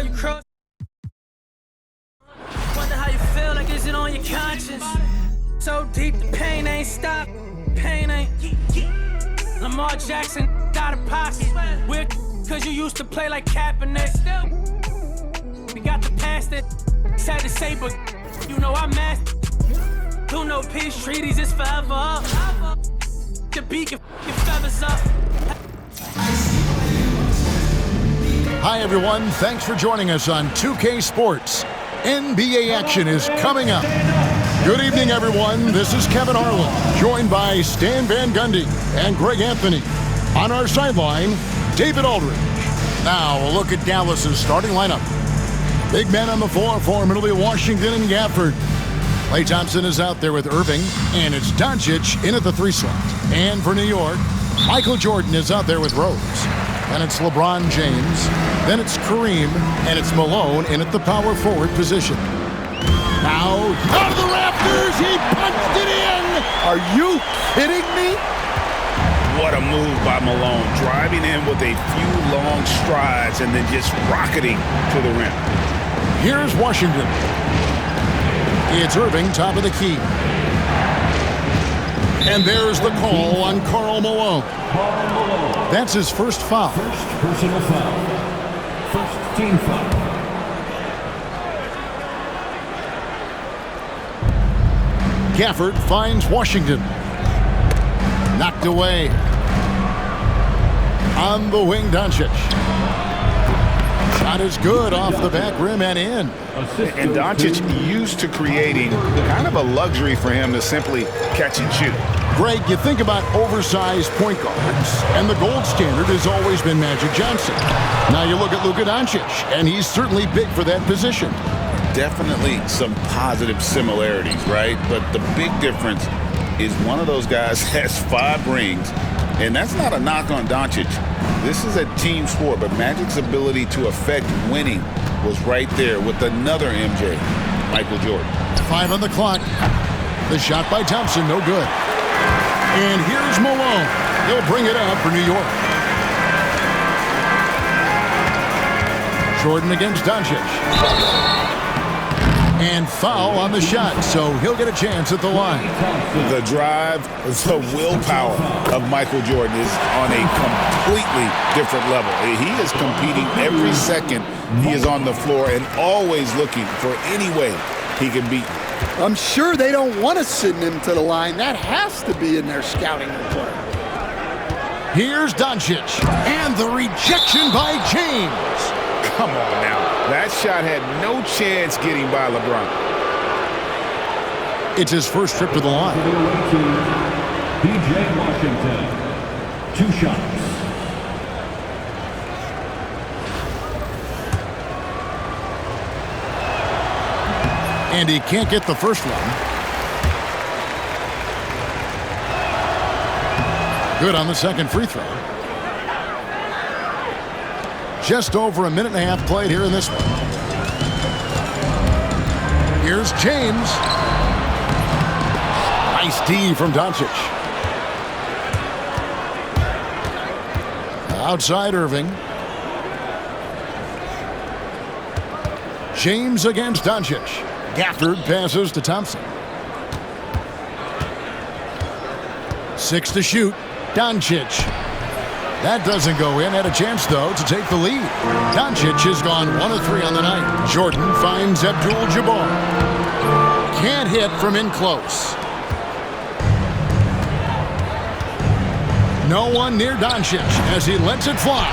you cross. Wonder how you feel, like is it on your conscience? So deep, the pain ain't stopped. Pain ain't. Lamar Jackson got a pocket. We're cause you used to play like Kaepernick. We got the past that sad to say, but you know I'm master. Do no peace treaties, it's forever up. The beat your feathers up. Hi everyone, thanks for joining us on 2K Sports. NBA action is coming up. Good evening everyone, this is Kevin Harlan, joined by Stan Van Gundy and Greg Anthony. On our sideline, David Aldridge. Now a look at Dallas's starting lineup. Big men on the floor for Middle Washington and Gafford. Klay Thompson is out there with Irving, and it's Doncic in at the 3 slot. And for New York, Michael Jordan is out there with Rose. And it's LeBron James, then it's Kareem, and it's Malone in at the power forward position. Now, out of the rafters, he punched it in! Are you kidding me? What a move by Malone, driving in with a few long strides and then just rocketing to the rim. Here's Washington. It's Irving, top of the key. And there's the call on Karl Malone. That's his first foul. First personal foul. First team foul. Gafford finds Washington. Knocked away. On the wing, Doncic. Shot is good off the back rim and in. And Doncic used to creating kind of a luxury for him to simply catch and shoot. Greg, you think about oversized point guards, and the gold standard has always been Magic Johnson. Now you look at Luka Doncic, and he's certainly big for that position. Definitely some positive similarities, right? But the big difference is one of those guys has 5 rings, and that's not a knock on Doncic. This is a team sport, but Magic's ability to affect winning was right there with another MJ, Michael Jordan. 5 on the clock. The shot by Thompson, no good. And here's Malone. He'll bring it up for New York. Jordan against Doncic. And foul on the shot, so he'll get a chance at the line. The drive, the willpower of Michael Jordan is on a completely different level. He is competing every second he is on the floor and always looking for any way he can beat. I'm sure they don't want to send him to the line. That has to be in their scouting report. Here's Doncic, and the rejection by James. Come on now. That shot had no chance getting by LeBron. It's his first trip to the line. PJ Washington. 2 shots. And he can't get the first one. Good on the second free throw. Just over a minute and a half played here in this one. Here's James. Nice D from Doncic. Outside Irving. James against Doncic. Gafford passes to Thompson. 6 to shoot. Doncic. That doesn't go in. Had a chance, though, to take the lead. Doncic has gone 1 of 3 on the night. Jordan finds Abdul-Jabbar. Can't hit from in close. No one near Doncic as he lets it fly.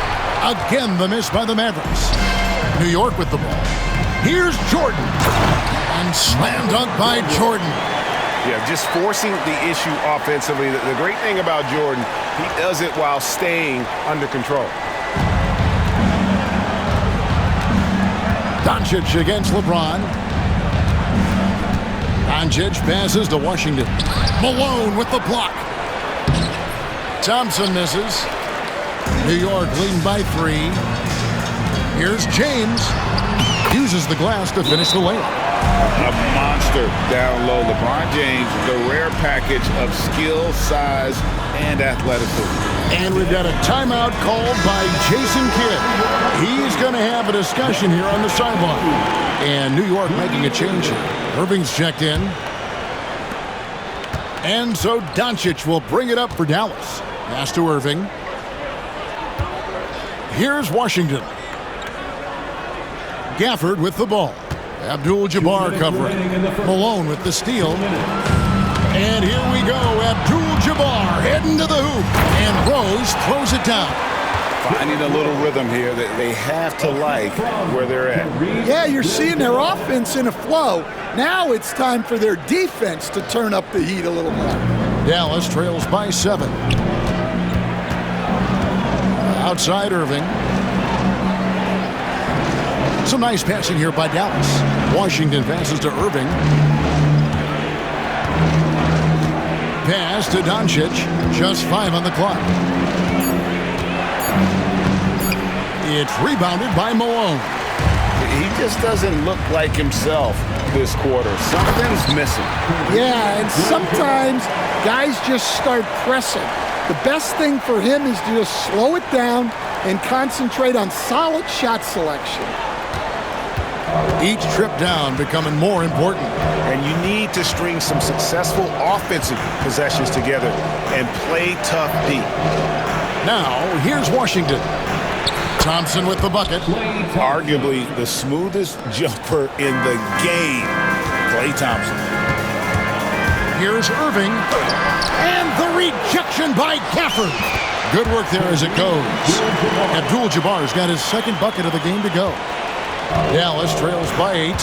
Again, the miss by the Mavericks. New York with the ball. Here's Jordan. And slam dunk by Jordan. Yeah, just forcing the issue offensively. The great thing about Jordan, he does it while staying under control. Doncic against LeBron. Doncic passes to Washington. Malone with the block. Thompson misses. New York leading by 3. Here's James. Uses the glass to finish the layup. A monster down low. LeBron James, the rare package of skill, size, and athleticism. And we've got a timeout called by Jason Kidd. He's going to have a discussion here on the sideline. And New York making a change here. Irving's checked in. And so Doncic will bring it up for Dallas. Pass to Irving. Here's Washington. Gafford with the ball. Abdul-Jabbar covering. Malone with the steal. And here we go. Abdul-Jabbar heading to the hoop. And Rose throws it down. Finding a little rhythm here that they have to like where they're at. Yeah, you're seeing their offense in a flow. Now it's time for their defense to turn up the heat a little more. Dallas trails by 7. Outside Irving. Some nice passing here by Dallas. Washington passes to Irving. Pass to Doncic. Just 5 on the clock. It's rebounded by Malone. He just doesn't look like himself this quarter. Something's missing. Yeah, and sometimes guys just start pressing. The best thing for him is to just slow it down and concentrate on solid shot selection. Each trip down becoming more important. And you need to string some successful offensive possessions together and play tough D. Now, here's Washington. Thompson with the bucket. Arguably the smoothest jumper in the game. Klay Thompson. Here's Irving. And the rejection by Gafford. Good work there as it goes. Abdul-Jabbar's got his second bucket of the game to go. Dallas trails by 8.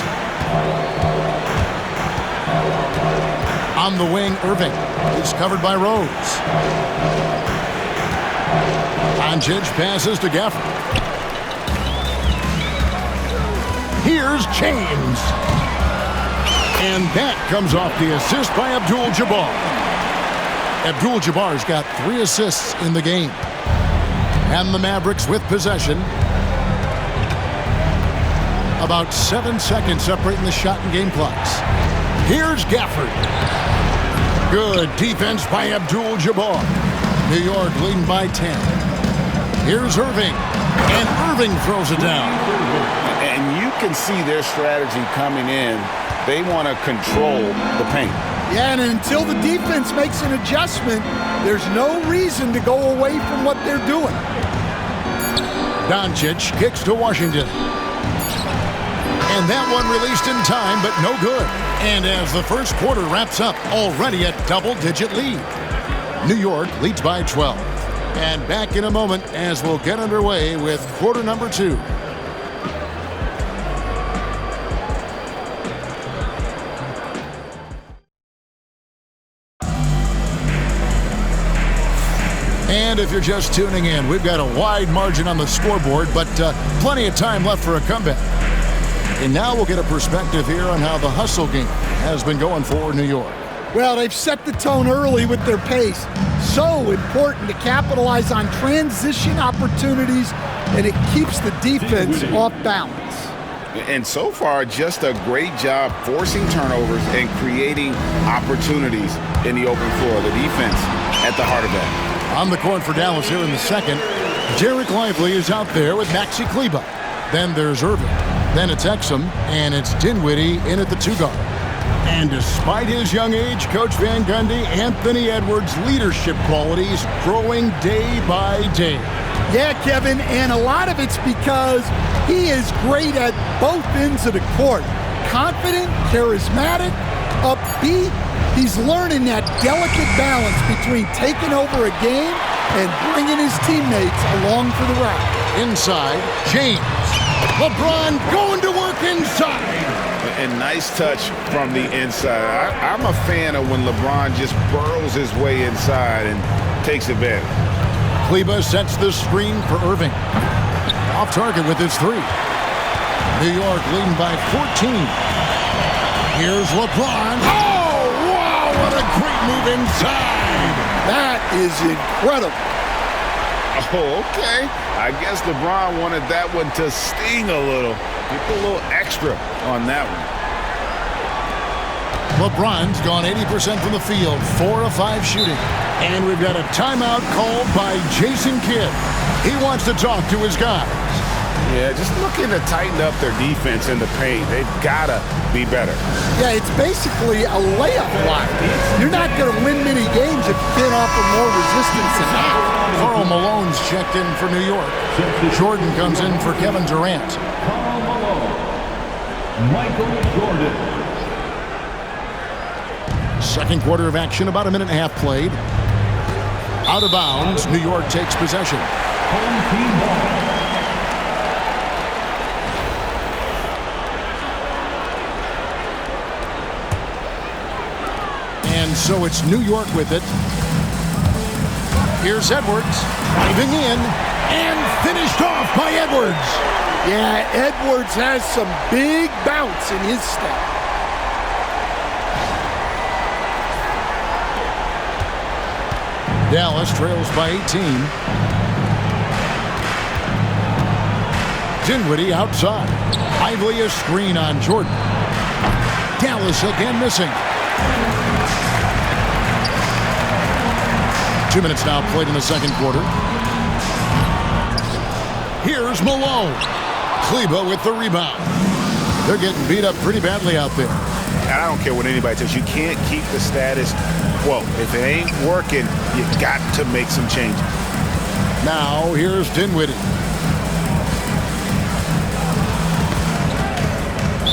On the wing, Irving. He's covered by Rose. Doncic passes to Gafford. Here's James. And that comes off the assist by Abdul-Jabbar. Abdul-Jabbar's got 3 assists in the game. And the Mavericks with possession. About 7 seconds separating the shot and game clocks. Here's Gafford. Good defense by Abdul-Jabbar. New York leading by 10. Here's Irving. And Irving throws it down. And you can see their strategy coming in. They want to control the paint. Yeah, and until the defense makes an adjustment, there's no reason to go away from what they're doing. Doncic kicks to Washington. And that one released in time, but no good. And as the first quarter wraps up, already a double-digit lead. New York leads by 12. And back in a moment as we'll get underway with quarter number 2. And if you're just tuning in, we've got a wide margin on the scoreboard, but plenty of time left for a comeback. And now we'll get a perspective here on how the hustle game has been going for New York. Well, they've set the tone early with their pace. So important to capitalize on transition opportunities, and it keeps the defense off balance. And so far, just a great job forcing turnovers and creating opportunities in the open floor. The defense at the heart of that. On the court for Dallas here in the second, Jarek Lively is out there with Maxi Kleber. Then there's Irving. Then it's Exum, and it's Dinwiddie in at the 2 guard. And despite his young age, Coach Van Gundy, Anthony Edwards' leadership qualities growing day by day. Yeah, Kevin, and a lot of it's because he is great at both ends of the court. Confident, charismatic, upbeat. He's learning that delicate balance between taking over a game and bringing his teammates along for the ride. Inside, James. LeBron going to work inside. And nice touch from the inside. I'm a fan of when LeBron just burrows his way inside and takes advantage. Kleber sets the screen for Irving. Off target with his 3. New York leading by 14. Here's LeBron. Oh, wow, what a great move inside. That is incredible. Oh, okay. I guess LeBron wanted that one to sting a little. He put a little extra on that one. LeBron's gone 80% from the field, 4 of 5 shooting. And we've got a timeout called by Jason Kidd. He wants to talk to his guys. Yeah, just looking to tighten up their defense in the paint. They've got to be better. Yeah, it's basically a layup line. You're not going to win many games if you can't offer more resistance than that. Karl Malone's checked in for New York. Jordan comes in for Kevin Durant. Karl Malone. Michael Jordan. Second quarter of action, about a minute and a half played. Out of bounds, New York takes possession. Home team ball. And so it's New York with it. Here's Edwards, diving in, and finished off by Edwards. Yeah, Edwards has some big bounce in his step. Dallas trails by 18. Dinwiddie outside. Lively a screen on Jordan. Dallas again missing. 2 minutes now played in the second quarter. Here's Malone. Kleba with the rebound. They're getting beat up pretty badly out there. And I don't care what anybody says. You can't keep the status quo. If it ain't working, you got to make some changes. Now here's Dinwiddie.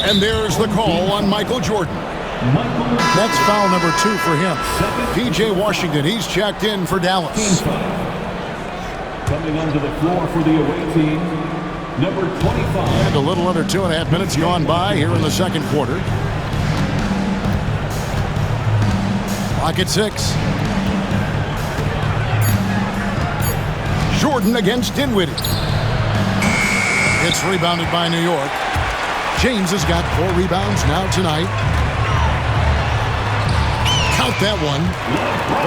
And there's the call on Michael Jordan. That's foul number 2 for him. P.J. Washington, he's checked in for Dallas. Coming onto the floor for the away team, number 25. And a little under 2.5 minutes gone by here in the second quarter. Clock at 6. Jordan against Dinwiddie. It's rebounded by New York. James has got 4 rebounds now tonight. Count that one.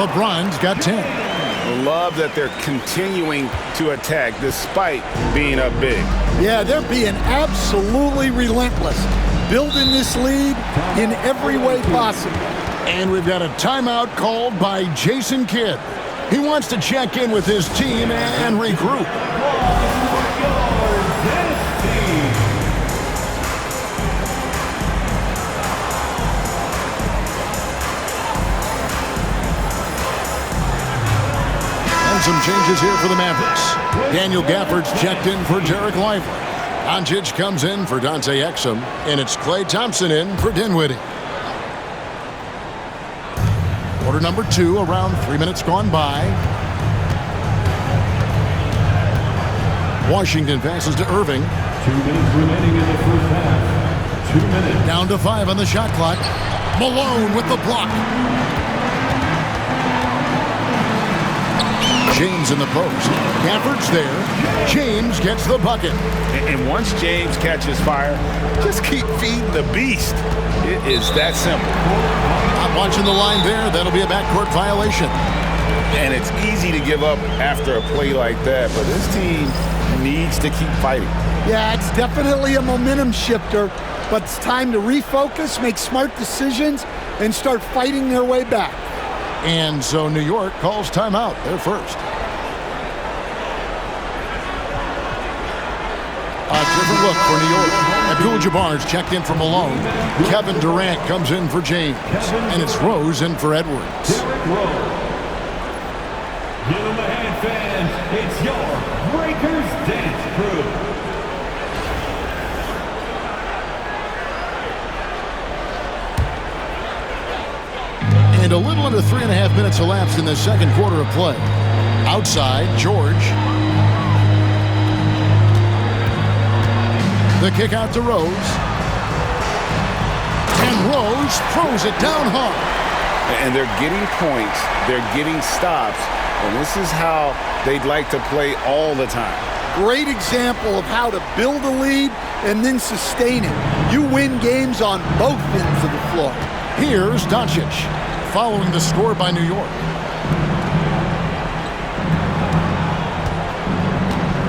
LeBron's got 10. Love that they're continuing to attack despite being up big. Yeah, they're being absolutely relentless, building this lead in every way possible. And we've got a timeout called by Jason Kidd. He wants to check in with his team and regroup. Some changes here for the Mavericks. Daniel Gafford's checked in for Derek Lively. Doncic comes in for Dante Exum, and it's Klay Thompson in for Dinwiddie. Quarter number 2, around 3 minutes gone by. Washington passes to Irving. 2 minutes remaining in the first half. 2 minutes. Down to 5 on the shot clock. Malone with the block. James in the post. Gafford's there. James gets the bucket. And once James catches fire, just keep feeding the beast. It is that simple. Not watching the line there. That'll be a backcourt violation. And it's easy to give up after a play like that, but this team needs to keep fighting. Yeah, it's definitely a momentum shifter, but it's time to refocus, make smart decisions, and start fighting their way back. And so New York calls timeout. They're first. A different look for New York. Abdul-Jabbar's checked in for Malone. Kevin Durant comes in for James. And it's Rose in for Edwards. Derrick Rose. Give him a hand, fans. It's your Breakers Dance Crew. And a little under 3.5 minutes elapsed in the second quarter of play. Outside, George. The kick out to Rose. And Rose throws it down hard. And they're getting points. They're getting stops. And this is how they'd like to play all the time. Great example of how to build a lead and then sustain it. You win games on both ends of the floor. Here's Doncic, following the score by New York.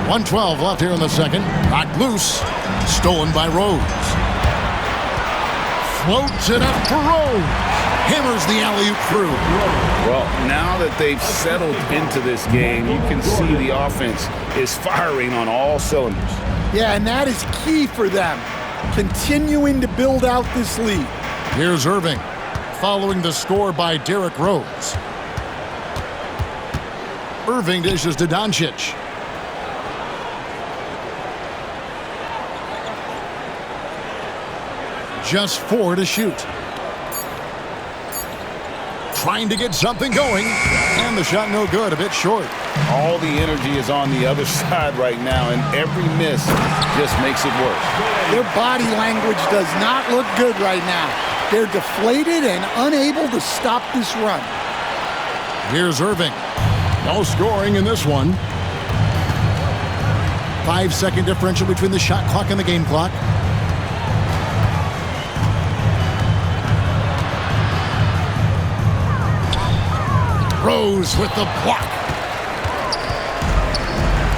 1:12 left here in the second. Knocked loose. Stolen by Rose. Floats it up for Rose. Hammers the alley-oop through. Well, now that they've settled into this game, you can see the offense is firing on all cylinders. Yeah, and that is key for them, continuing to build out this lead. Here's Irving, following the score by Derrick Rose. Irving dishes to Doncic. Just 4 to shoot. Trying to get something going, and the shot no good, a bit short. All the energy is on the other side right now, and every miss just makes it worse. Their body language does not look good right now. They're deflated and unable to stop this run. Here's Irving. No scoring in this one. 5-second differential between the shot clock and the game clock. Rose with the block.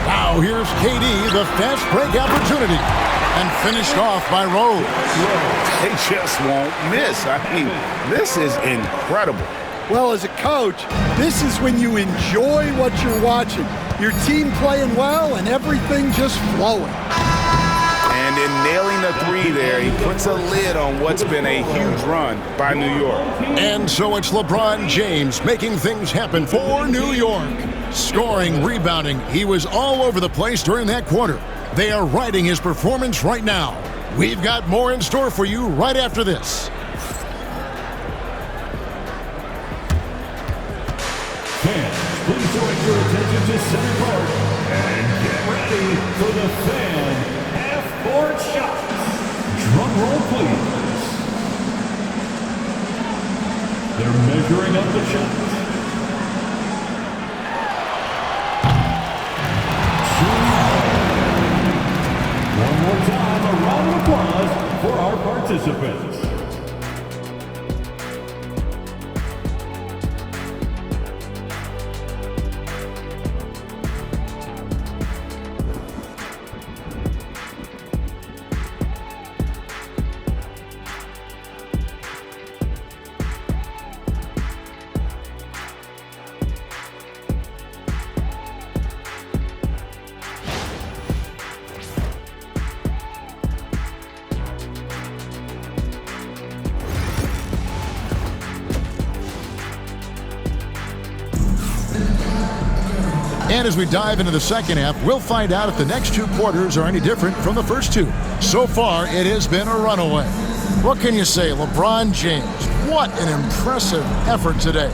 Now here's KD, the fast break opportunity. And finished off by Rose. They just won't miss. I mean, this is incredible. Well, as a coach, this is when you enjoy what you're watching. Your team playing well and everything just flowing. And in nailing the three there, he puts a lid on what's been a huge run by New York. And so it's LeBron James making things happen for New York. Scoring, rebounding, he was all over the place during that quarter. They are riding his performance right now. We've got more in store for you right after this. Fans, please direct your attention to center court and get ready for the fan half-court shots. Drum roll, please. They're measuring up the shots. One more time, a round of applause for our participants. And as we dive into the second half, we'll find out if the next 2 quarters are any different from the first 2. So far, it has been a runaway. What can you say, LeBron James? What an impressive effort today.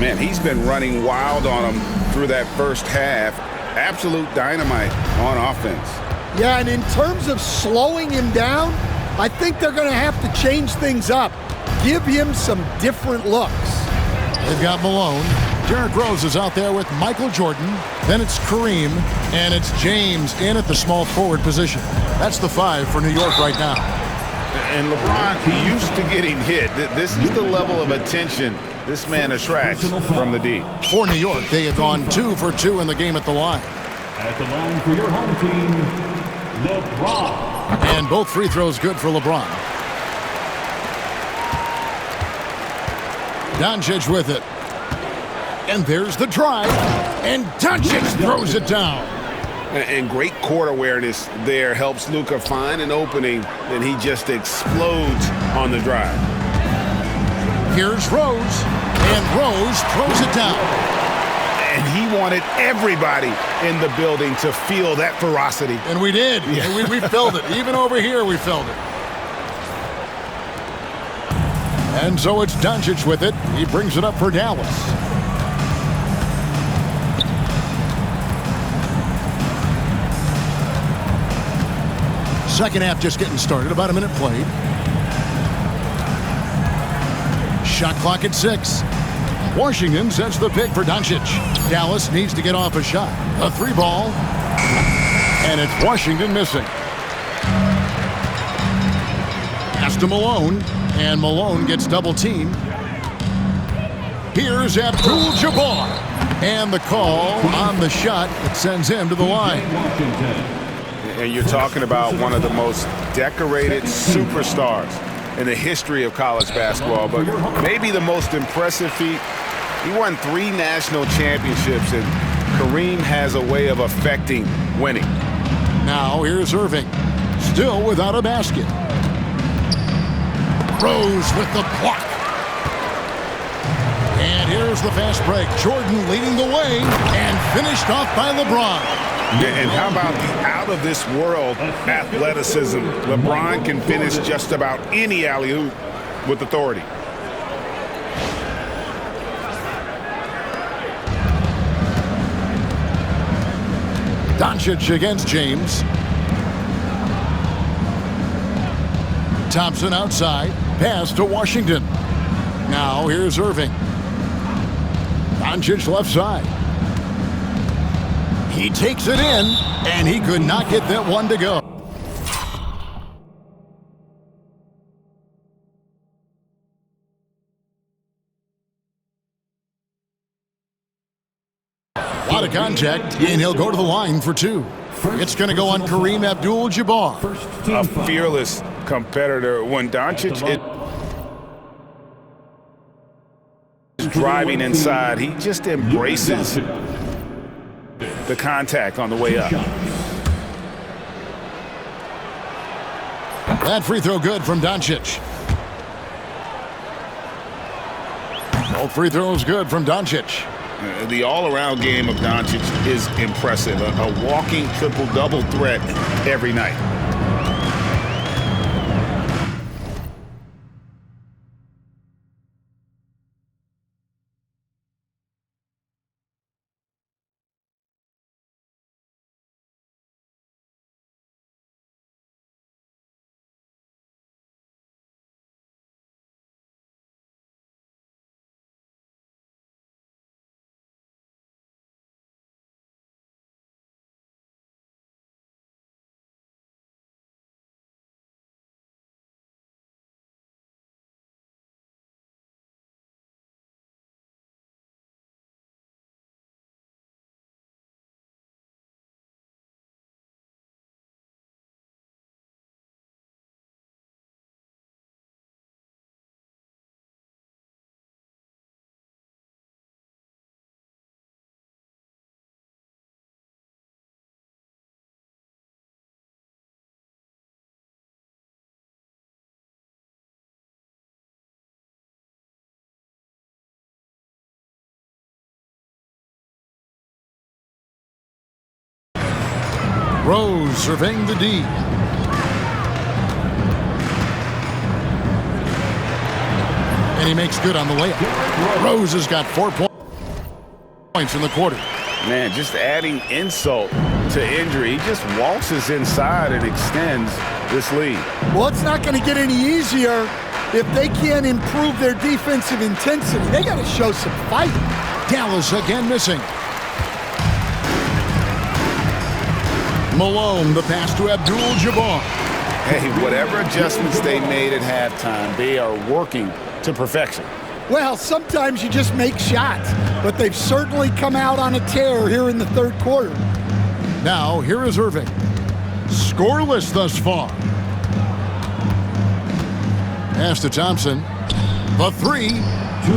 Man, he's been running wild on them through that first half. Absolute dynamite on offense. Yeah, and in terms of slowing him down, I think they're going to have to change things up. Give him some different looks. They've got Malone. Derrick Rose is out there with Michael Jordan. Then it's Kareem. And it's James in at the small forward position. That's the 5 for New York right now. And LeBron, used to getting hit. This is the level of attention this man attracts from the D. For New York, they have gone 2 for 2 in the game at the line. At the line for your home team, LeBron. And both free throws good for LeBron. Doncic with it. And there's the drive. And Doncic throws it down. And great court awareness there helps Luka find an opening, and he just explodes on the drive. Here's Rose. And Rose throws it down. And he wanted everybody in the building to feel that ferocity. And we did. Yeah. We felt it. Even over here, we felt it. And so it's Doncic with it. He brings it up for Dallas. Second half just getting started. About a minute played. Shot clock at 6. Washington sets the pick for Doncic. Dallas needs to get off a shot. A 3 ball. And it's Washington missing. Pass to Malone. And Malone gets double teamed. Here's Abdul-Jabbar. And the call on the shot that sends him to the line. And you're talking about one of the most decorated superstars in the history of college basketball, but maybe the most impressive feat. He won 3 national championships, and Kareem has a way of affecting winning. Now here's Irving, still without a basket. Rose with the block. And here's the fast break. Jordan leading the way and finished off by LeBron. And how about the out-of-this-world athleticism? LeBron can finish just about any alley-oop with authority. Doncic against James. Thompson outside. Pass to Washington. Now here's Irving. Doncic left side. He takes it in, and he could not get that one to go. A lot of contact, and he'll go to the line for 2. It's going to go on Kareem Abdul-Jabbar. A fearless competitor. When Doncic is driving inside, he just embraces the contact on the way up. That free throw good from Doncic. Both free throws good from Doncic. The all-around game of Doncic is impressive. A walking triple-double threat every night. Rose surveying the D. And he makes good on the layup. Rose has got 4 points in the quarter. Man, just adding insult to injury. He just waltzes inside and extends this lead. Well, it's not going to get any easier if they can't improve their defensive intensity. They got to show some fight. Dallas again missing. Malone, the pass to Abdul-Jabbar. Hey, whatever adjustments they made at halftime, they are working to perfection. Well, sometimes you just make shots, but they've certainly come out on a tear here in the third quarter. Now, here is Irving. Scoreless thus far. Pass to Thompson. The 3. 2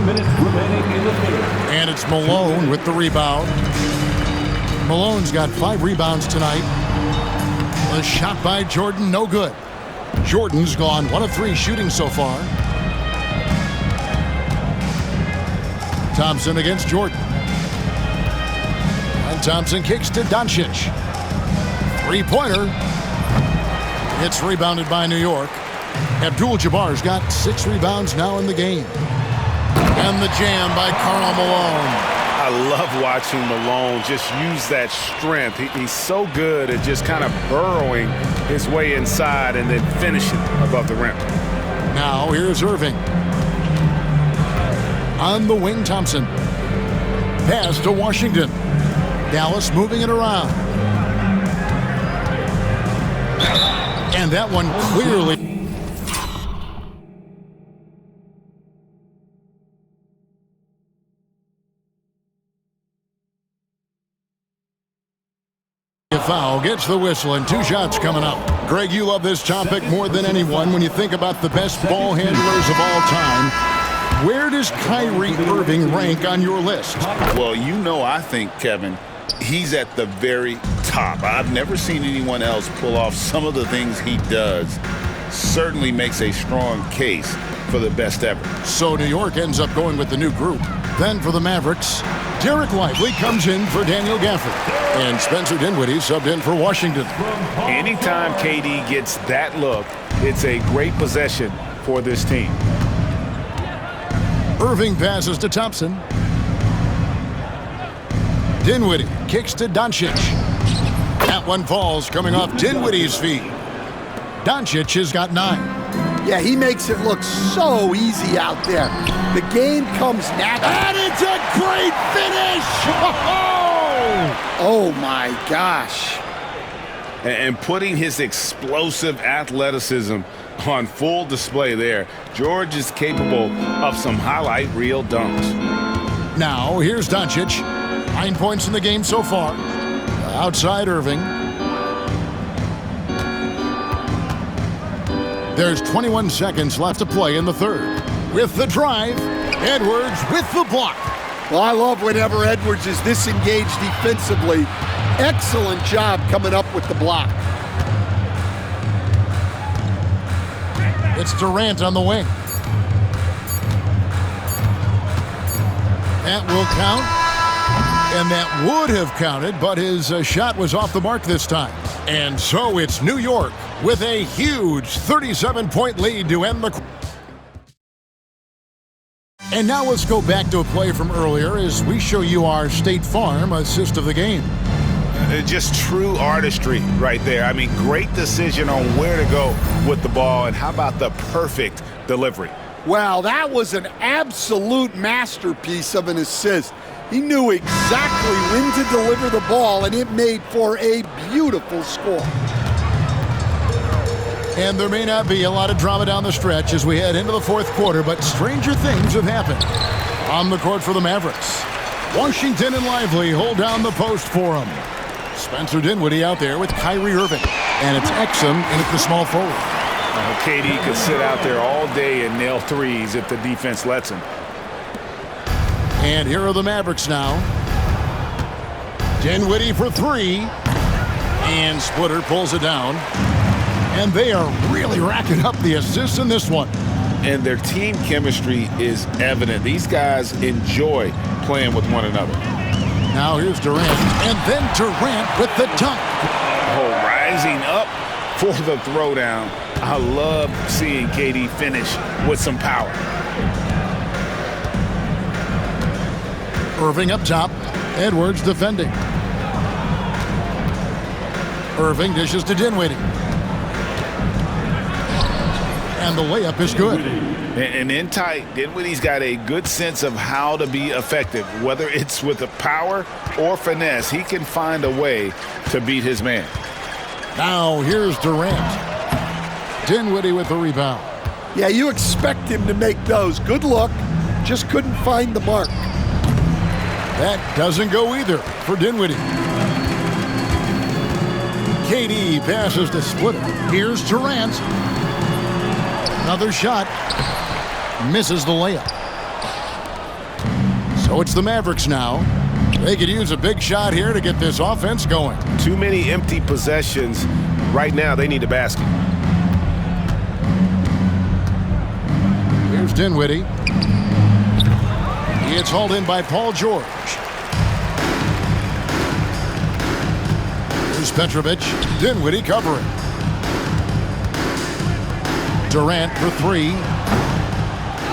minutes remaining in the third. And it's Malone with the rebound. Malone's got 5 rebounds tonight. A shot by Jordan, no good. Jordan's gone 1 of 3 shooting so far. Thompson against Jordan. And Thompson kicks to Doncic. 3-pointer. It's rebounded by New York. Abdul-Jabbar's got 6 rebounds now in the game. And the jam by Karl Malone. I love watching Malone just use that strength. He's so good at just kind of burrowing his way inside and then finishing above the rim. Now here's Irving. On the wing, Thompson. Pass to Washington. Dallas moving it around. And that one clearly A foul gets the whistle and 2 shots coming up. Greg, you love this topic more than anyone when you think about the best ball handlers of all time. Where does Kyrie Irving rank on your list? Well, I think, Kevin, he's at the very top. I've never seen anyone else pull off some of the things he does. Certainly makes a strong case for the best ever. So New York ends up going with the new group. Then for the Mavericks, Derek Lively comes in for Daniel Gafford. And Spencer Dinwiddie subbed in for Washington. Anytime KD gets that look, it's a great possession for this team. Irving passes to Thompson. Dinwiddie kicks to Doncic. That one falls coming off Dinwiddie's feet. Doncic has got 9. Yeah, he makes it look so easy out there. The game comes natural. And it's a great finish! Oh my gosh. And putting his explosive athleticism on full display there. George is capable of some highlight reel dunks. Now, here's Doncic. 9 points in the game so far. Outside Irving. There's 21 seconds left to play in the third. With the drive, Edwards with the block. Well, I love whenever Edwards is this engaged defensively. Excellent job coming up with the block. It's Durant on the wing. That will count. And that would have counted, but his shot was off the mark this time. And so it's New York with a huge 37-point lead to end the... And now let's go back to a play from earlier as we show you our State Farm assist of the game. Just true artistry right there. I mean, great decision on where to go with the ball, and how about the perfect delivery? Well, that was an absolute masterpiece of an assist. He knew exactly when to deliver the ball, and it made for a beautiful score. And there may not be a lot of drama down the stretch as we head into the fourth quarter, but stranger things have happened. On the court for the Mavericks, Washington and Lively hold down the post for him. Spencer Dinwiddie out there with Kyrie Irving. And it's Exum in at the small forward. KD could sit out there all day and nail threes if the defense lets him. And here are the Mavericks now. Dinwiddie for 3. And Splitter pulls it down. And they are really racking up the assists in this one. And their team chemistry is evident. These guys enjoy playing with one another. Now here's Durant. And then Durant with the dunk. Oh, rising up for the throwdown. I love seeing KD finish with some power. Irving up top. Edwards defending. Irving dishes to Dinwiddie. And the layup is good. And in tight, Dinwiddie's got a good sense of how to be effective. Whether it's with the power or finesse, he can find a way to beat his man. Now here's Durant. Dinwiddie with the rebound. Yeah, you expect him to make those. Good look. Just couldn't find the mark. That doesn't go either for Dinwiddie. KD passes to Splitter. Here's Durant. Another shot. Misses the layup. So it's the Mavericks now. They could use a big shot here to get this offense going. Too many empty possessions. Right now, they need a basket. Here's Dinwiddie. It's hauled in by Paul George. Here's Petrovic. Dinwiddie covering. Durant for 3.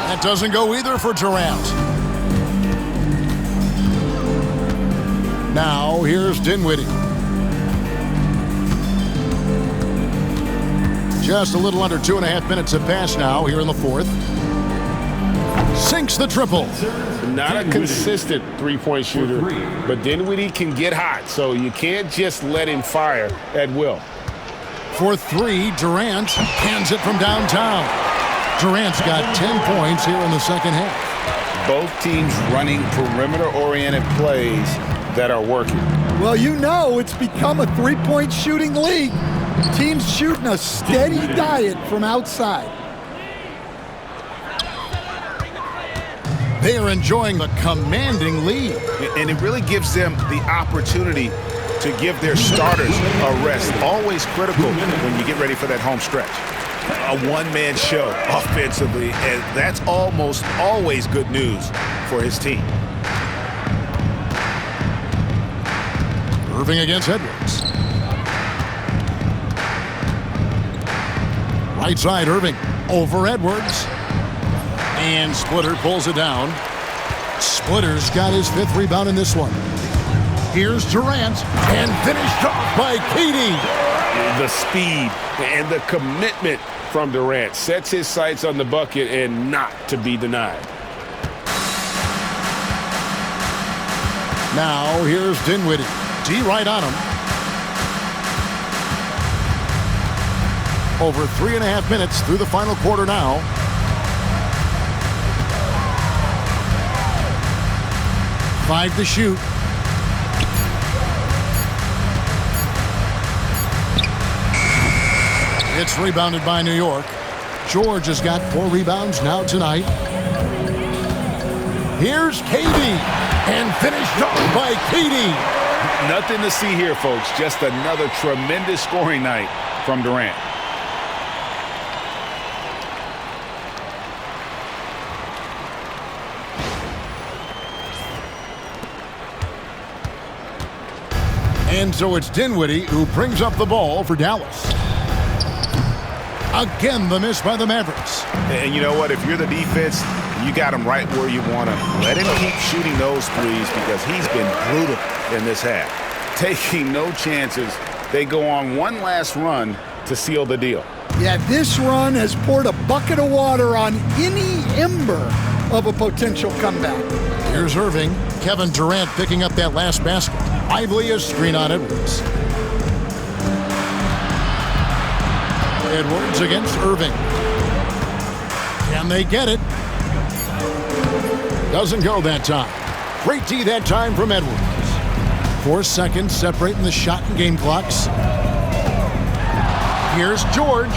That doesn't go either for Durant. Now here's Dinwiddie. Just a little under 2.5 minutes have passed now here in the fourth. Sinks the triple. Not a consistent three-point shooter, but Dinwiddie can get hot, so you can't just let him fire at will. For 3, Durant cans it from downtown. Durant's got 10 points here in the second half. Both teams running perimeter-oriented plays that are working. Well, you know it's become a three-point shooting league. Teams shooting a steady diet from outside. They are enjoying the commanding lead. And it really gives them the opportunity to give their starters a rest. Always critical when you get ready for that home stretch. A one-man show offensively, and that's almost always good news for his team. Irving against Edwards. Right side, Irving over Edwards. And Splitter pulls it down. Splitter's got his 5th rebound in this one. Here's Durant, and finished off by Katie. The speed and the commitment from Durant sets his sights on the bucket and not to be denied. Now here's Dinwiddie. D right on him. Over 3.5 minutes through the final quarter now. Five to shoot. It's rebounded by New York. George has got 4 rebounds now tonight. Here's Katie, and finished off by Katie. Nothing to see here, folks. Just another tremendous scoring night from Durant. And so it's Dinwiddie who brings up the ball for Dallas. Again, the miss by the Mavericks. And you know what? If you're the defense, you got him right where you want him. Let him keep shooting those threes because he's been brutal in this half. Taking no chances. They go on one last run to seal the deal. Yeah, this run has poured a bucket of water on any ember of a potential comeback. Here's Irving. Kevin Durant picking up that last basket. Lively a screen on Edwards. Edwards against Irving. Can they get it? Doesn't go that time. Great D that time from Edwards. 4 seconds separating the shot and game clocks. Here's George.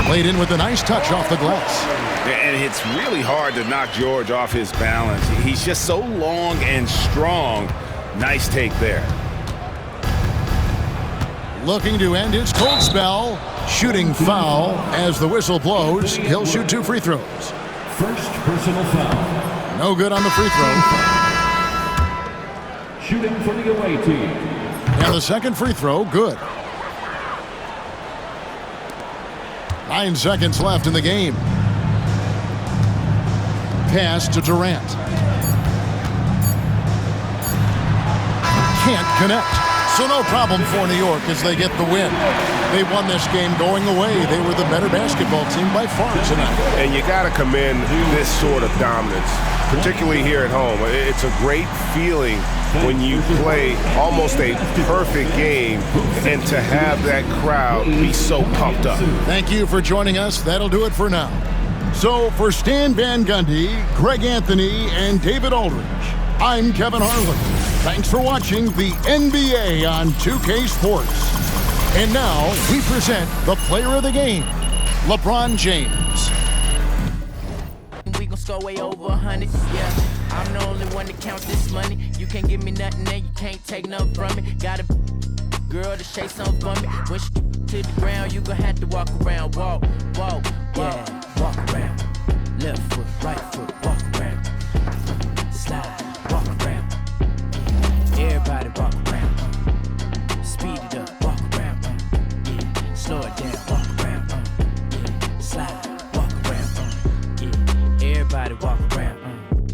Played in with a nice touch off the glass. And it's really hard to knock George off his balance. He's just so long and strong. Nice take there. Looking to end his cold spell. Shooting foul as the whistle blows. He'll shoot 2 free throws. First personal foul. No good on the free throw. Shooting for the away team. And the second free throw, good. 9 seconds left in the game. Pass to Durant. Can't connect. So no problem for New York as they get the win. They won this game going away. They were the better basketball team by far tonight. And you got to commend this sort of dominance, particularly here at home. It's a great feeling when you play almost a perfect game and to have that crowd be so pumped up. Thank you for joining us. That'll do it for now. So for Stan Van Gundy, Greg Anthony, and David Aldridge, I'm Kevin Harlan. Thanks for watching the NBA on 2K Sports. And now we present the player of the game, LeBron James. We gon' score way over 100, yeah. I'm the only one that counts this money. You can't give me nothing and you can't take nothing from me. Got a girl to shake something for me. When she to the ground, you gon' have to walk around. Walk, walk, yeah. Walk around. Left foot, right foot, walk around. Slide, walk around. Everybody walk around. Speed it up, walk around. Yeah. Slow it down, walk around. Yeah. Slide, walk around. Yeah. Everybody walk around.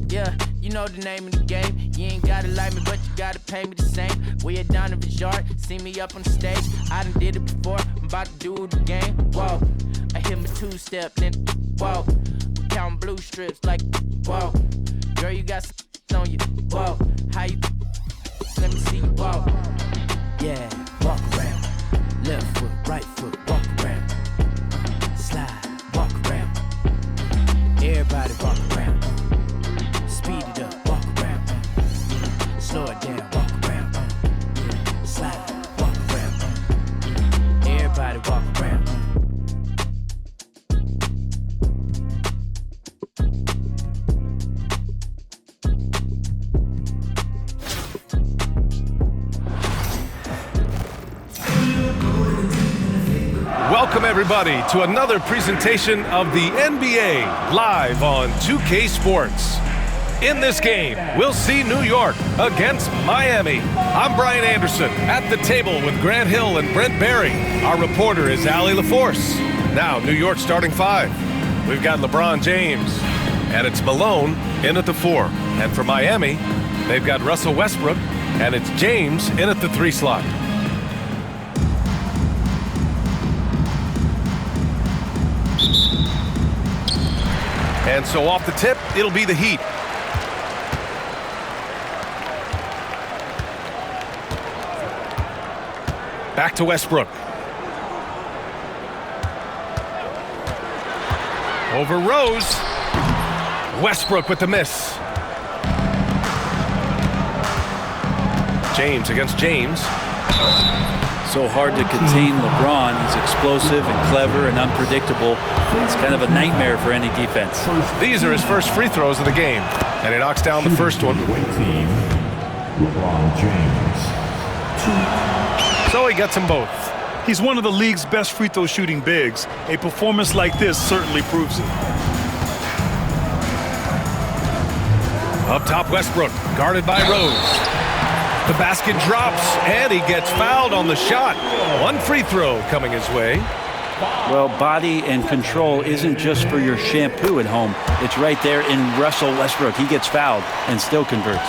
Yeah, you know the name of the game. You ain't gotta like me, but you gotta pay me the same. We at Donovan's yard, see me up on the stage. I done did it before, I'm about to do it again. Whoa, I hit my 2-step, then whoa. I'm counting blue strips like whoa. Girl, you got some on you. Whoa, how you? Let me see you walk. Yeah, walk around. Left foot, right foot, walk around. Slide, walk around. Everybody walk around. Speed it up, walk around. Slow it down, walk around. everybody, to another presentation of the NBA live on 2K Sports. In this game, we'll see New York against Miami. I'm Brian Anderson at the table with Grant Hill and Brent Barry. Our reporter is Allie LaForce. Now, New York starting five. We've got LeBron James, and it's Malone in at the 4. And for Miami, they've got Russell Westbrook, and it's James in at the 3 slot. And so off the tip, it'll be the Heat. Back to Westbrook. Over Rose. Westbrook with the miss. James against James. So hard to contain LeBron. He's explosive and clever and unpredictable. It's kind of a nightmare for any defense. These are his first free throws of the game. And he knocks down the first one. LeBron James. So he gets them both. He's one of the league's best free throw shooting bigs. A performance like this certainly proves it. Up top, Westbrook, guarded by Rose. The basket drops, and he gets fouled on the shot. One free throw coming his way. Well, body and control isn't just for your shampoo at home. It's right there in Russell Westbrook. He gets fouled and still converts.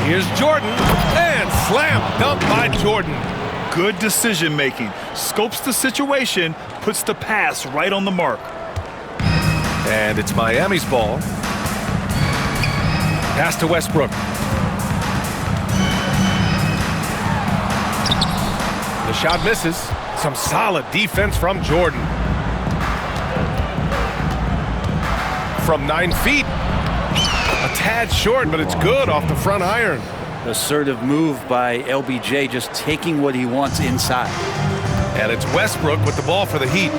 Here's Jordan, and slam dunk by Jordan. Good decision making. Scopes the situation, puts the pass right on the mark. And it's Miami's ball. Pass to Westbrook. The shot misses. Some solid defense from Jordan. From 9 feet. A tad short, but it's good off the front iron. Assertive move by LBJ, just taking what he wants inside. And it's Westbrook with the ball for the Heat.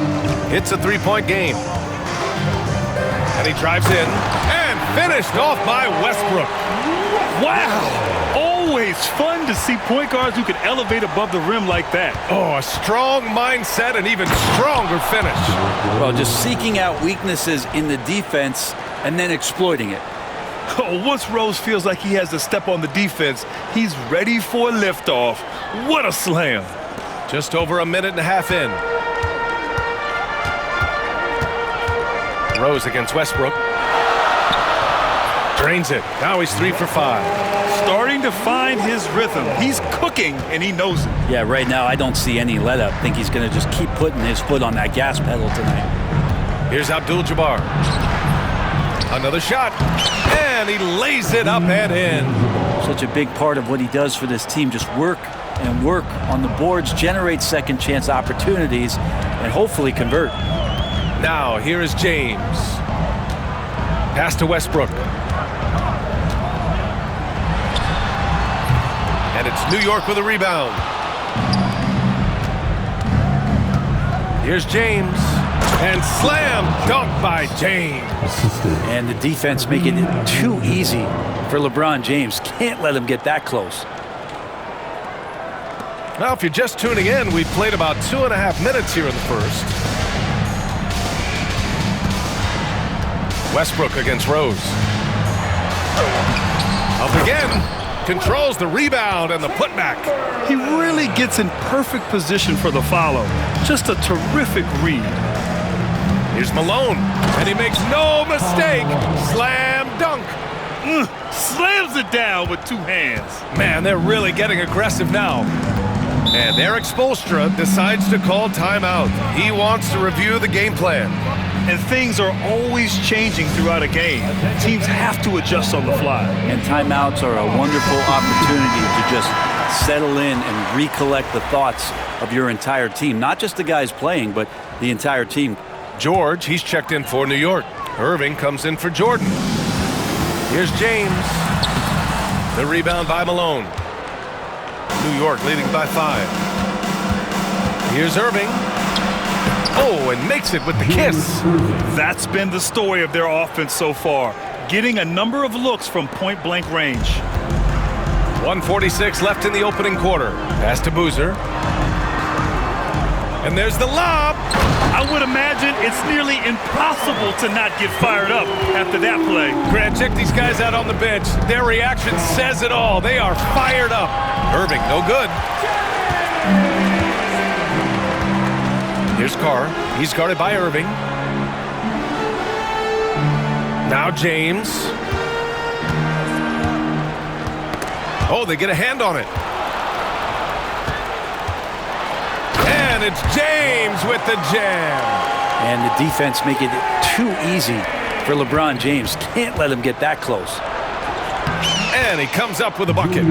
It's a 3-point game. And he drives in and finished off by Westbrook. Wow! Always fun to see point guards who can elevate above the rim like that. Oh, a strong mindset and even stronger finish. Well, just seeking out weaknesses in the defense and then exploiting it. Oh, once Rose feels like he has to step on the defense, he's ready for a liftoff. What a slam. Just over a minute and a half in. Rose against Westbrook. Drains it. Now he's 3 for 5. Starting to find his rhythm. He's cooking, and he knows it. Yeah, right now I don't see any let up. I think he's going to just keep putting his foot on that gas pedal tonight. Here's Abdul-Jabbar. Another shot, and he lays it up and in. Such a big part of what he does for this team, just work and work on the boards, generate second chance opportunities, and hopefully convert. Now, here is James. Pass to Westbrook. And it's New York with a rebound. Here's James. And slam dunk by James. And the defense making it too easy for LeBron James. Can't let him get that close. Now, if you're just tuning in, we've played about 2.5 minutes here in the first. Westbrook against Rose. Up again. Controls the rebound and the putback. He really gets in perfect position for the follow. Just a terrific read. Here's Malone, and he makes no mistake. Slam dunk. Slams it down with 2 hands. Man, they're really getting aggressive now. And Eric Spoelstra decides to call timeout. He wants to review the game plan. And things are always changing throughout a game. Teams have to adjust on the fly. And timeouts are a wonderful opportunity to just settle in and recollect the thoughts of your entire team. Not just the guys playing, but the entire team. George, he's checked in for New York. Irving comes in for Jordan. Here's James. The rebound by Malone. New York leading by 5. Here's Irving. Oh, and makes it with the kiss. That's been the story of their offense so far. Getting a number of looks from point-blank range. 1:46 left in the opening quarter. Pass to Boozer. And there's the lob. I would imagine it's nearly impossible to not get fired up after that play. Grant, check these guys out on the bench. Their reaction says it all. They are fired up. Irving, no good. Here's Carr. He's guarded by Irving. Now James. Oh, they get a hand on it. And it's James with the jam. And the defense make it too easy for LeBron James. Can't let him get that close. And he comes up with a bucket.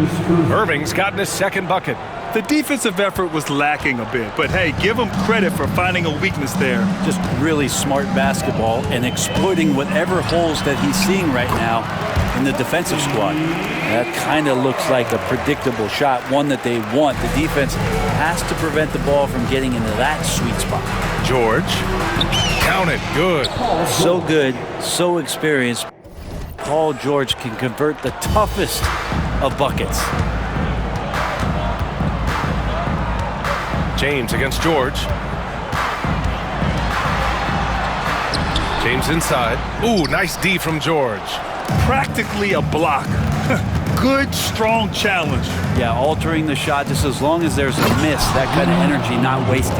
Irving's gotten his second bucket. The defensive effort was lacking a bit, but hey, give him credit for finding a weakness there. Just really smart basketball and exploiting whatever holes that he's seeing right now in the defensive squad. That kind of looks like a predictable shot, one that they want. The defense has to prevent the ball from getting into that sweet spot. George, count it, good. So good, so experienced. Paul George can convert the toughest of buckets. James against George. James inside. Ooh, nice D from George. Practically a block. Good, strong challenge. Yeah, altering the shot just as long as there's a miss. That kind of energy not wasted.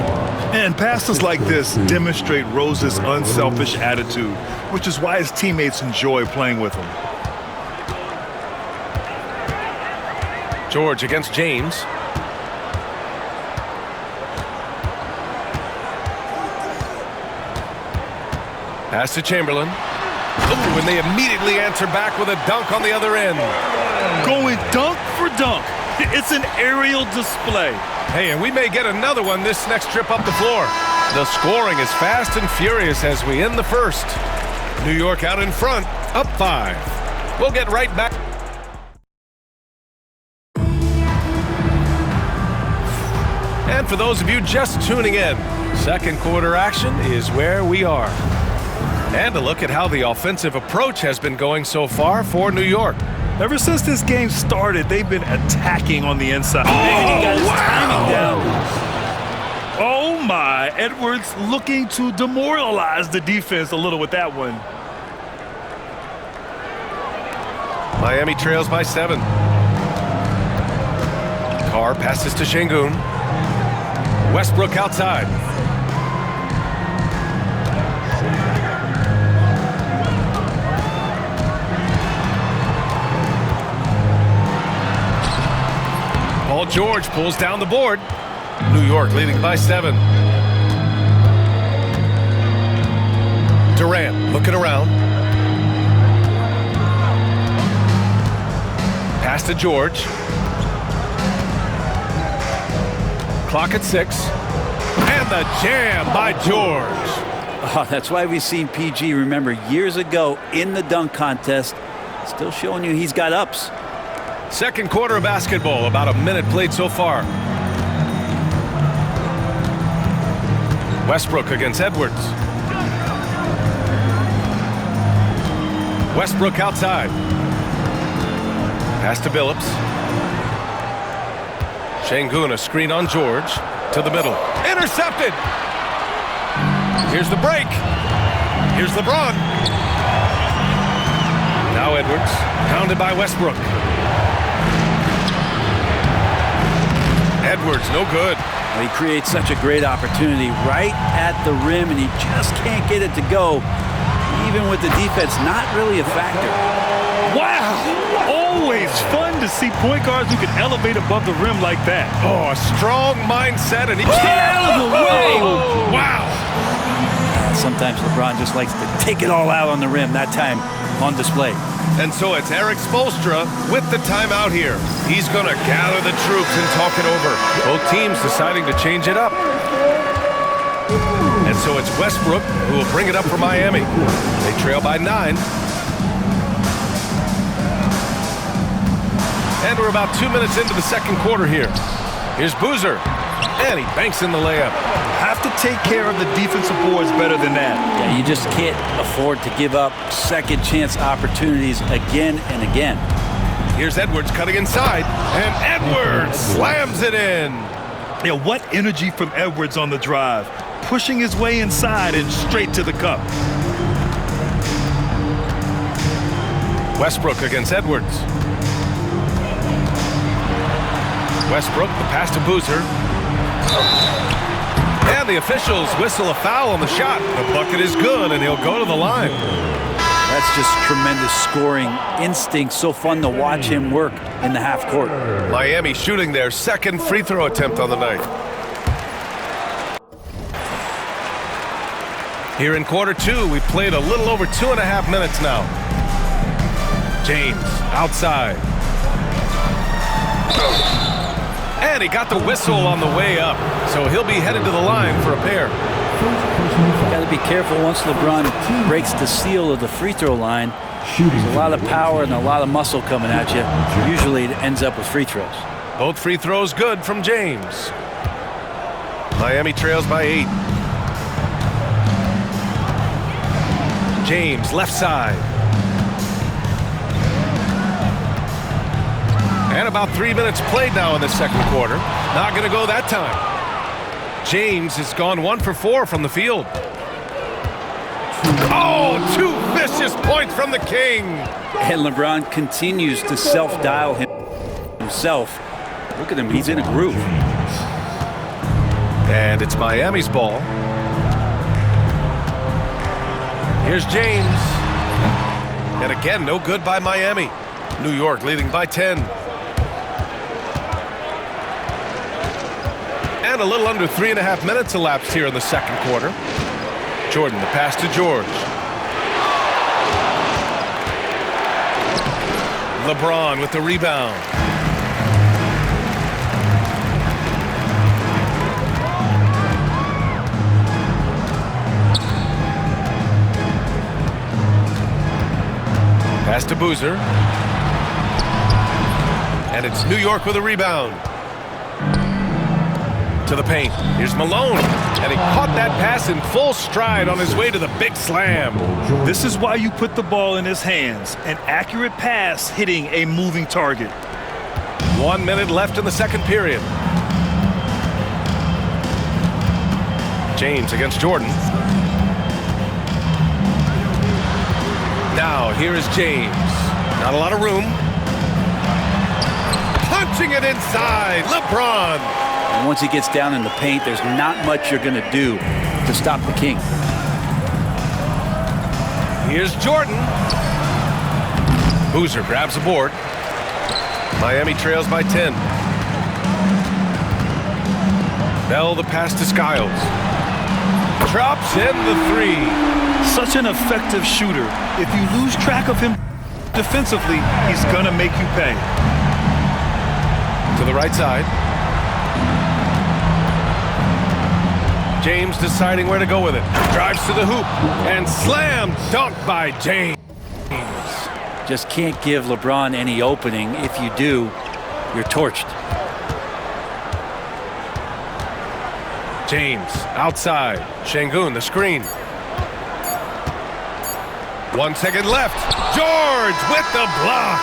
And passes like this demonstrate Rose's unselfish attitude, which is why his teammates enjoy playing with him. George against James. Pass to Chamberlain. Ooh, and they immediately answer back with a dunk on the other end. Going dunk for dunk. It's an aerial display. Hey, and we may get another one this next trip up the floor. The scoring is fast and furious as we end the first. New York out in front, up 5. We'll get right back. And for those of you just tuning in, second quarter action is where we are. And a look at how the offensive approach has been going so far for New York. Ever since this game started, they've been attacking on the inside. Oh, wow! Oh, my. Edwards looking to demoralize the defense a little with that one. Miami trails by 7. Carr passes to Şengün. Westbrook outside. Paul George pulls down the board. New York leading by 7. Durant looking around. Pass to George. Clock at 6. And the jam by George. Oh, that's why we've seen PG, remember, years ago in the dunk contest. Still showing you he's got ups. Second quarter of basketball, about a minute played so far. Westbrook against Edwards. Westbrook outside. Pass to Billups. Şengün, a screen on George. To the middle. Intercepted! Here's the break. Here's LeBron. Now Edwards, pounded by Westbrook. Edwards, no good. He creates such a great opportunity right at the rim, and he just can't get it to go. Even with the defense not really a factor. Wow! Always fun to see point guards who can elevate above the rim like that. Oh, a strong mindset, and he Get out of the way! Wow! Sometimes LeBron just likes to take it all out on the rim, that time on display. And so it's Eric Spoelstra with the timeout here. He's going to gather the troops and talk it over. Both teams deciding to change it up. And so it's Westbrook who will bring it up for Miami. They trail by 9. And we're about 2 minutes into the second quarter here. Here's Boozer. And he banks in the layup. Have to take care of the defensive boards better than that. Yeah, you just can't afford to give up second chance opportunities again and again. Here's Edwards cutting inside. And Edwards slams it in. Yeah, what energy from Edwards on the drive. Pushing his way inside and straight to the cup. Westbrook against Edwards. Westbrook, the pass to Boozer. And the officials whistle a foul on the shot. The bucket is good, and he'll go to the line. That's just tremendous scoring instinct. So fun to watch him work in the half court. Miami shooting their second free throw attempt on the night. Here in quarter two, we've played a little over 2.5 minutes now. James outside. And he got the whistle on the way up, so he'll be headed to the line for a pair. Got to be careful once LeBron breaks the seal of the free throw line. There's a lot of power and a lot of muscle coming at you. Usually it ends up with free throws. Both free throws good from James. Miami trails by 8. James left side. And about 3 minutes played now in the second quarter. Not going to go that time. James has gone 1 for 4 from the field. Oh, 2 vicious points from the King. And LeBron continues to self-dial himself. Look at him, he's in a groove. And it's Miami's ball. Here's James. And again, no good by Miami. New York leading by 10. And a little under 3.5 minutes elapsed here in the second quarter. Jordan, the pass to George. LeBron with the rebound. Pass to Boozer. And it's New York with a rebound. To the paint. Here's Malone. And he caught that pass in full stride on his way to the big slam. This is why you put the ball in his hands. An accurate pass hitting a moving target. 1 minute left in the second period. James against Jordan. Now, here is James. Not a lot of room. Punching it inside. LeBron. And once he gets down in the paint, there's not much you're going to do to stop the King. Here's Jordan. Boozer grabs the board. Miami trails by 10. Bell the pass to Skiles. Drops in the 3. Such an effective shooter. If you lose track of him defensively, he's going to make you pay. To the right side. James deciding where to go with it. Drives to the hoop and slam dunk by James. Just can't give LeBron any opening. If you do, you're torched. James outside. Şengün, the screen. 1 second left. George with the block.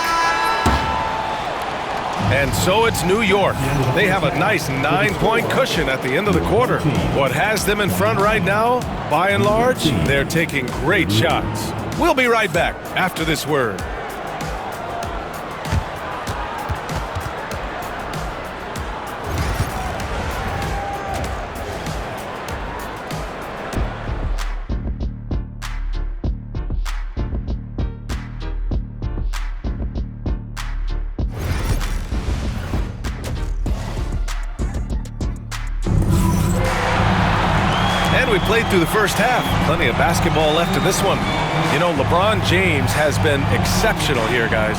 And so it's New York. They have a nice 9-point cushion at the end of the quarter. What has them in front right now, by and large, they're taking great shots. We'll be right back after this word. We played through the first half. Plenty of basketball left in this one. You know, LeBron James has been exceptional here, guys.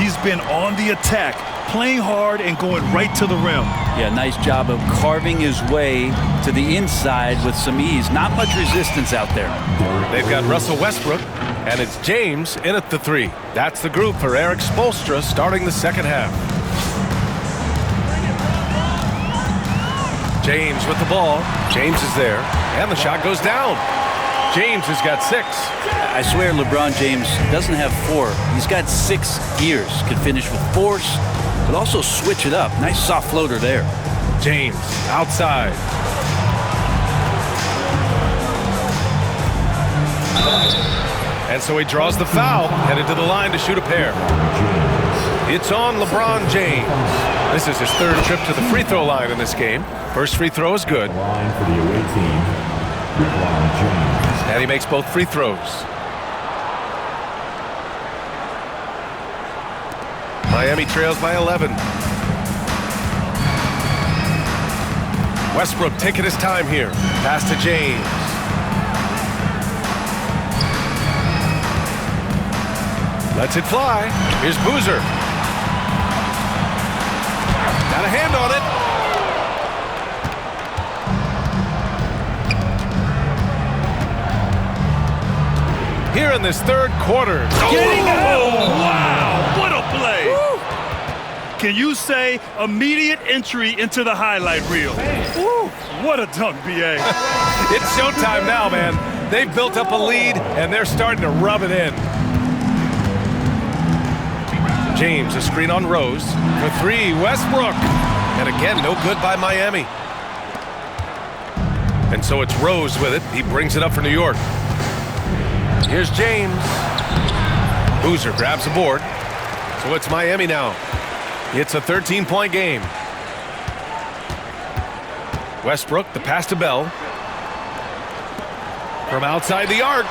He's been on the attack, playing hard and going right to the rim. Yeah, nice job of carving his way to the inside with some ease. Not much resistance out there. They've got Russell Westbrook, and it's James in at the 3. That's the group for Eric Spoelstra starting the second half. James with the ball. James is there. And the shot goes down. James has got 6. I swear LeBron James doesn't have 4. He's got 6 gears. Can finish with force, but also switch it up. Nice soft floater there. James outside. And so he draws the foul, headed to the line to shoot a pair. It's on LeBron James. This is his third trip to the free throw line in this game. First free throw is good. Line for the away team, LeBron James. And he makes both free throws. Miami trails by 11. Westbrook taking his time here. Pass to James. Lets it fly. Here's Boozer. Got a hand on it. Here in this third quarter. Getting out! Wow, what a play! Woo. Can you say immediate entry into the highlight reel? Woo. What a dunk, B.A. It's showtime now, man. They've built up a lead, and they're starting to rub it in. James, a screen on Rose. For three, Westbrook. And again, no good by Miami. And so it's Rose with it. He brings it up for New York. Here's James. Boozer grabs the board. So it's Miami now. It's a 13-point game. Westbrook, the pass to Bell. From outside the arc.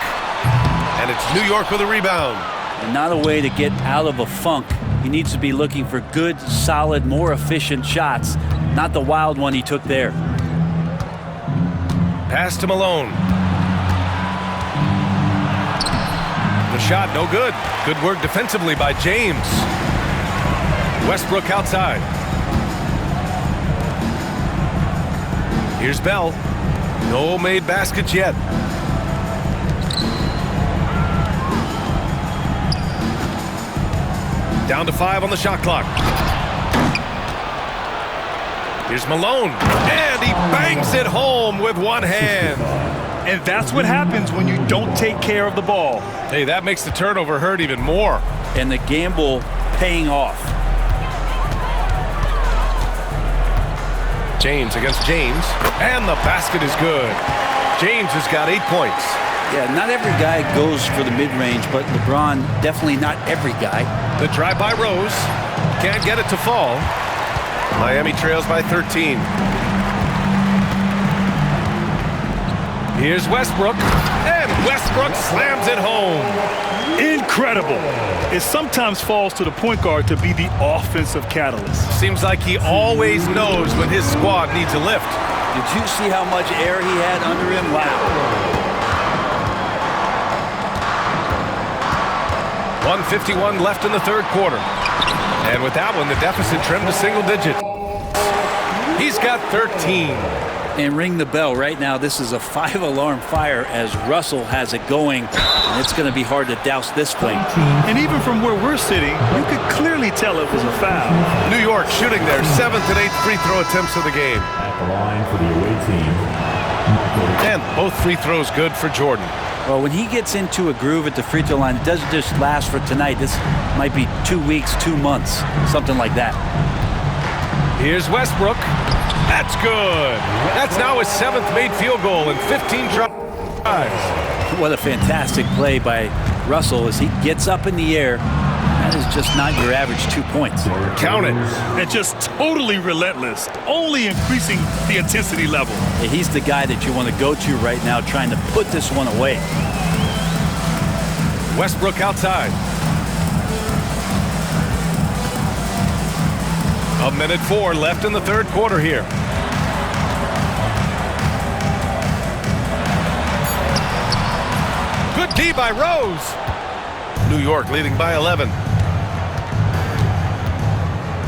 And it's New York with a rebound. And not a way to get out of a funk. He needs to be looking for good, solid, more efficient shots, not the wild one he took there. Pass to Malone. The shot, no good. Good work defensively by James. Westbrook outside. Here's Bell. No made baskets yet. Down to 5 on the shot clock. Here's Malone. And he bangs it home with one hand. And that's what happens when you don't take care of the ball. Hey, that makes the turnover hurt even more. And the gamble paying off. James against James. And the basket is good. James has got 8 points. Yeah, not every guy goes for the mid-range, but LeBron, definitely not every guy. The drive by Rose. Can't get it to fall. Miami trails by 13. Here's Westbrook. And Westbrook slams it home. Incredible. It sometimes falls to the point guard to be the offensive catalyst. Seems like he always knows when his squad needs a lift. Did you see how much air he had under him? Wow. 1:51 left in the third quarter. And with that one, the deficit trimmed to single digit. He's got 13. And ring the bell right now. This is a 5-alarm fire as Russell has it going. And it's going to be hard to douse this flame. And even from where we're sitting, you could clearly tell it was a foul. New York shooting their 7th and 8th free throw attempts of the game. At the line for the away team. And both free throws good for Jordan. Well, when he gets into a groove at the free throw line, it doesn't just last for tonight. This might be 2 weeks, 2 months, something like that. Here's Westbrook. That's good. That's now his 7th made field goal in 15 tries. What a fantastic play by Russell as he gets up in the air. That is just not your average 2 points. Count it. And just totally relentless, only increasing the intensity level. Yeah, he's the guy that you want to go to right now trying to put this one away. Westbrook outside. 1:04 left in the third quarter here. Good D by Rose. New York leading by 11.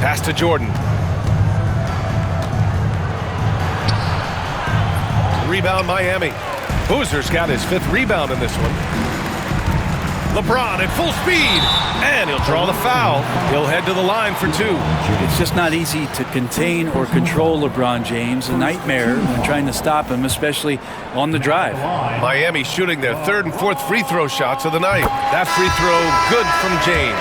Pass to Jordan. Rebound Miami. Boozer's got his 5th rebound in this one. LeBron at full speed, and he'll draw the foul. He'll head to the line for 2. It's just not easy to contain or control LeBron James. A nightmare when trying to stop him, especially on the drive. Miami shooting their 3rd and 4th free throw shots of the night. That free throw good from James.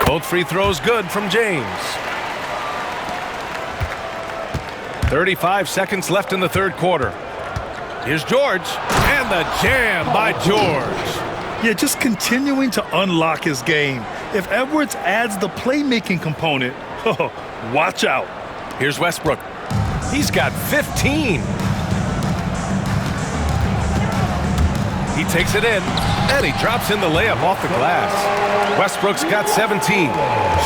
Both free throws good from James. 35 seconds left in the third quarter. Here's George, and the jam by George. Yeah, just continuing to unlock his game. If Edwards adds the playmaking component, watch out. Here's Westbrook. He's got 15. He takes it in, and he drops in the layup off the glass. Westbrook's got 17.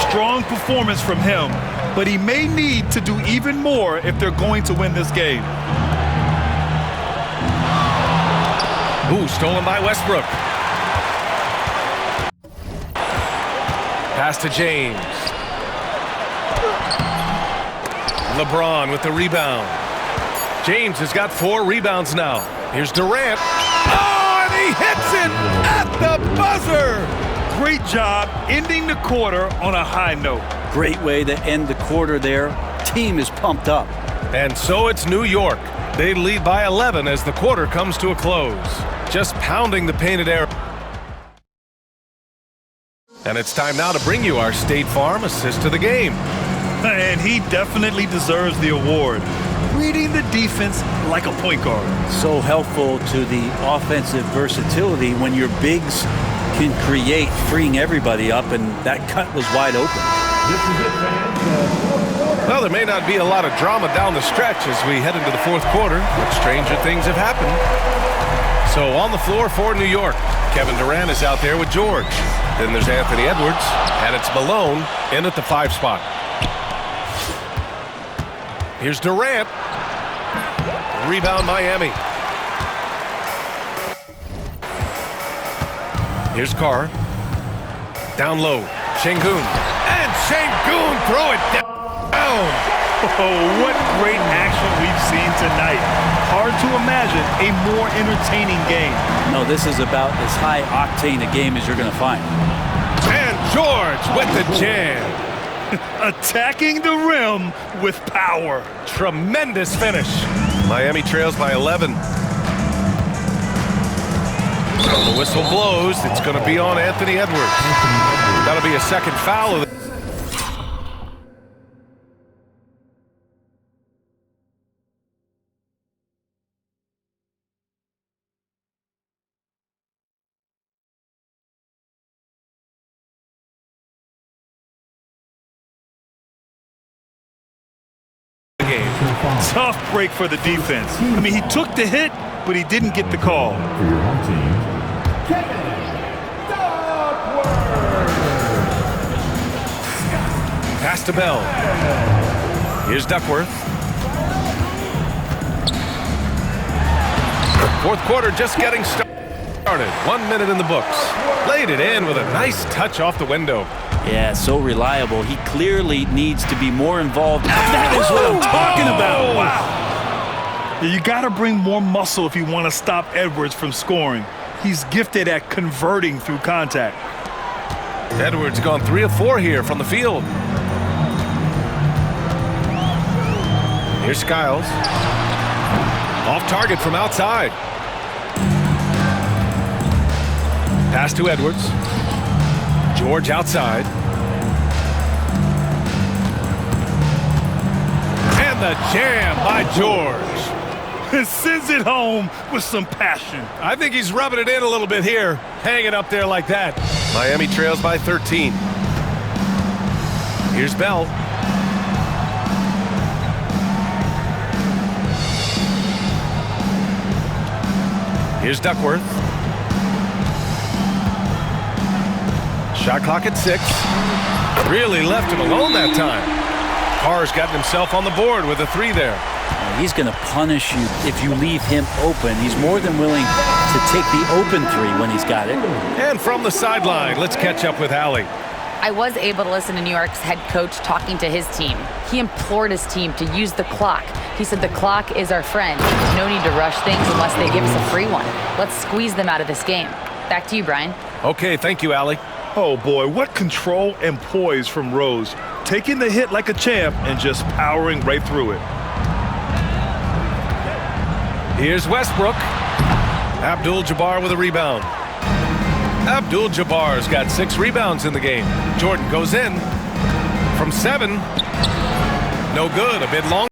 Strong performance from him, but he may need to do even more if they're going to win this game. Ooh, stolen by Westbrook. Pass to James. LeBron with the rebound. James has got 4 rebounds now. Here's Durant. Oh, and he hits it at the buzzer. Great job ending the quarter on a high note. Great way to end the quarter there. Team is pumped up. And so it's New York. They lead by 11 as the quarter comes to a close. Just pounding the painted area. And it's time now to bring you our State Farm assist of the game. And he definitely deserves the award. Reading the defense like a point guard. So helpful to the offensive versatility when your bigs can create, freeing everybody up, and that cut was wide open. Well, there may not be a lot of drama down the stretch as we head into the fourth quarter, but stranger things have happened. So on the floor for New York, Kevin Durant is out there with George. Then there's Anthony Edwards, and it's Malone in at the 5 spot. Here's Durant. Rebound Miami. Here's Carr. Down low. Şengün. And Şengün throw it down. Oh, what great action we've seen tonight. Hard to imagine a more entertaining game. No, this is about as high octane a game as you're going to find. And George with the jam. Attacking the rim with power. Tremendous finish. Miami trails by 11. So the whistle blows. It's going to be on Anthony Edwards. That'll be a second foul. Tough break for the defense. I mean, he took the hit, but he didn't get the call. For your home team, Kevin Duckworth. Pass to Bell. Here's Duckworth. Fourth quarter just getting started. 1 minute in the books. Laid it in with a nice touch off the window. Yeah, so reliable. He clearly needs to be more involved. That is what I'm talking about. Wow. You got to bring more muscle if you want to stop Edwards from scoring. He's gifted at converting through contact. Edwards gone 3 of 4 here from the field. Here's Skiles. Off target from outside. Pass to Edwards. George outside. And the jam by George. Sends it home with some passion. I think he's rubbing it in a little bit here. Hanging up there like that. Miami trails by 13. Here's Bell. Here's Duckworth. Shot clock at 6. Really left him alone that time. Carr's gotten himself on the board with a 3 there. He's going to punish you if you leave him open. He's more than willing to take the open 3 when he's got it. And from the sideline, let's catch up with Allie. I was able to listen to New York's head coach talking to his team. He implored his team to use the clock. He said the clock is our friend. No need to rush things unless they give us a free one. Let's squeeze them out of this game. Back to you, Brian. Okay, thank you, Allie. Oh boy, what control and poise from Rose. Taking the hit like a champ and just powering right through it. Here's Westbrook. Abdul-Jabbar with a rebound. Abdul-Jabbar's got 6 rebounds in the game. Jordan goes in from 7. No good, a bit long.